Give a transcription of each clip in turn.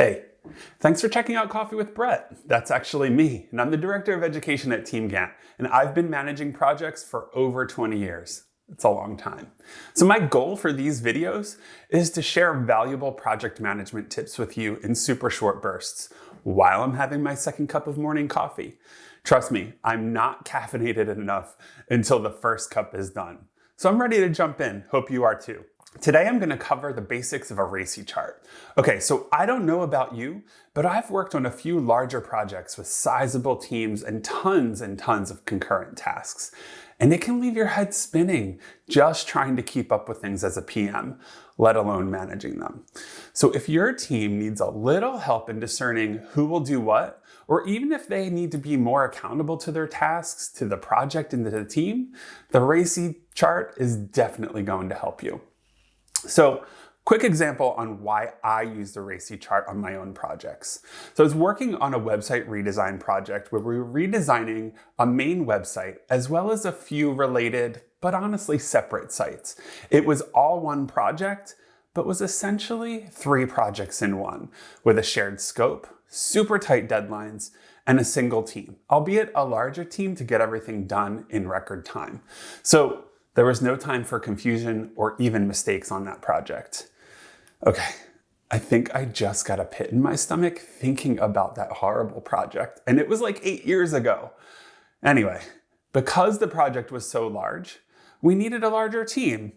Hey, thanks for checking out Coffee with Brett. That's actually me, and I'm the Director of Education at TeamGantt, and I've been managing projects for over 20 years. It's a long time. So my goal for these videos is to share valuable project management tips with you in super short bursts while I'm having my second cup of morning coffee. Trust me, I'm not caffeinated enough until the first cup is done. So I'm ready to jump in. Hope you are too. Today I'm going to cover the basics of a RACI chart. Okay, so I don't know about you, but I've worked on a few larger projects with sizable teams and tons of concurrent tasks. And it can leave your head spinning just trying to keep up with things as a PM, let alone managing them. So if your team needs a little help in discerning who will do what, or even if they need to be more accountable to their tasks, to the project and to the team, the RACI chart is definitely going to help you. So, quick example on why I use the RACI chart on my own projects. So I was working on a website redesign project where we were redesigning a main website as well as a few related, but honestly separate sites. It was all one project, but was essentially 3 projects in one with a shared scope, super tight deadlines, and a single team, albeit a larger team to get everything done in record time. So there was no time for confusion or even mistakes on that project. Okay, I think I just got a pit in my stomach thinking about that horrible project, and it was like 8 years ago. Anyway, because the project was so large, we needed a larger team,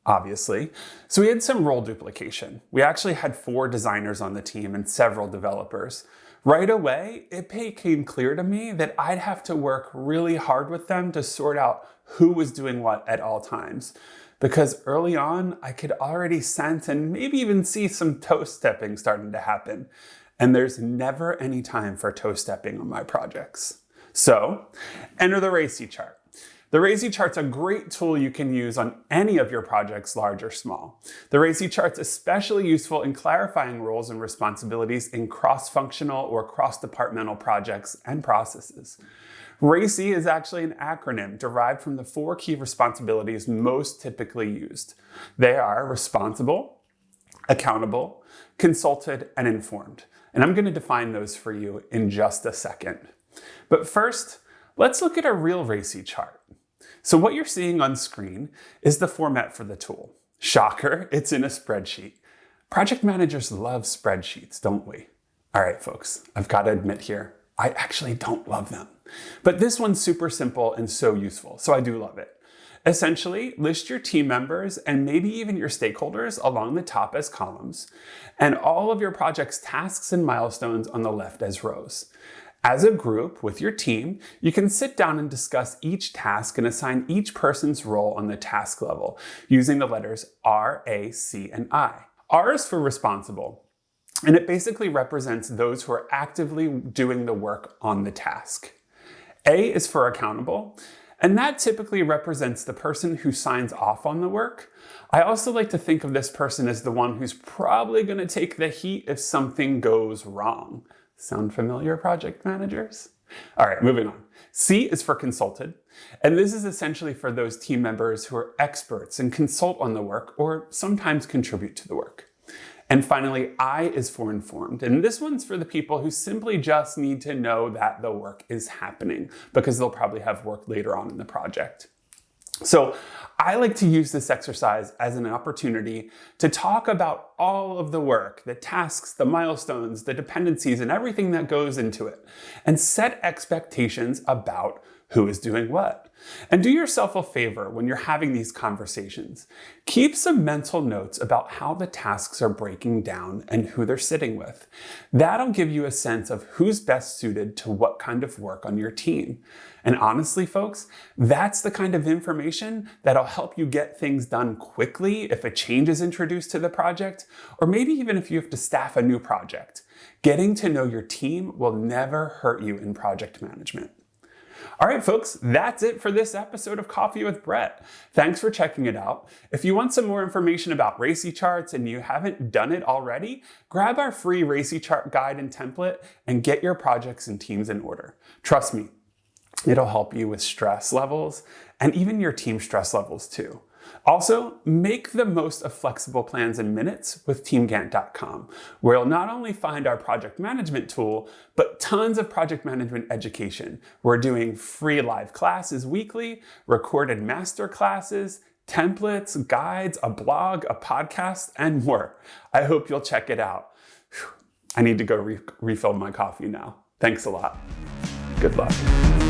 obviously. So we had some role duplication. We actually had 4 designers on the team and several developers. Right away, it became clear to me that I'd have to work really hard with them to sort out who was doing what at all times. Because early on, I could already sense and maybe even see some toe stepping starting to happen. And there's never any time for toe stepping on my projects. So, enter the RACI chart. The RACI chart's a great tool you can use on any of your projects, large or small. The RACI chart's especially useful in clarifying roles and responsibilities in cross-functional or cross-departmental projects and processes. RACI is actually an acronym derived from the 4 key responsibilities most typically used. They are responsible, accountable, consulted, and informed. And I'm going to define those for you in just a second. But first, let's look at a real RACI chart. So what you're seeing on screen is the format for the tool. Shocker, it's in a spreadsheet. Project managers love spreadsheets, don't we? All right, folks, I've got to admit here, I actually don't love them. But this one's super simple and so useful, so I do love it. Essentially, list your team members and maybe even your stakeholders along the top as columns, and all of your project's tasks and milestones on the left as rows. As a group with your team, you can sit down and discuss each task and assign each person's role on the task level using the letters R, A, C, and I. R is for responsible, and it basically represents those who are actively doing the work on the task. A is for accountable, and that typically represents the person who signs off on the work. I also like to think of this person as the one who's probably going to take the heat if something goes wrong. Sound familiar, project managers? All right, moving on. C is for consulted, and this is essentially for those team members who are experts and consult on the work or sometimes contribute to the work. And finally, I is for informed, and this one's for the people who simply just need to know that the work is happening because they'll probably have work later on in the project. So I like to use this exercise as an opportunity to talk about all of the work, the tasks, the milestones, the dependencies, and everything that goes into it, and set expectations about who is doing what. And do yourself a favor when you're having these conversations. Keep some mental notes about how the tasks are breaking down and who they're sitting with. That'll give you a sense of who's best suited to what kind of work on your team. And honestly, folks, that's the kind of information that'll help you get things done quickly if a change is introduced to the project, or maybe even if you have to staff a new project. Getting to know your team will never hurt you in project management. All right, folks, that's it for this episode of Coffee with Brett. Thanks for checking it out. If you want some more information about RACI charts and you haven't done it already, grab our free RACI chart guide and template and get your projects and teams in order. Trust me, it'll help you with stress levels and even your team stress levels too. Also, make the most of flexible plans and minutes with TeamGantt.com, where you'll not only find our project management tool, but tons of project management education. We're doing free live classes weekly, recorded master classes, templates, guides, a blog, a podcast, and more. I hope you'll check it out. I need to go refill my coffee now. Thanks a lot. Good luck.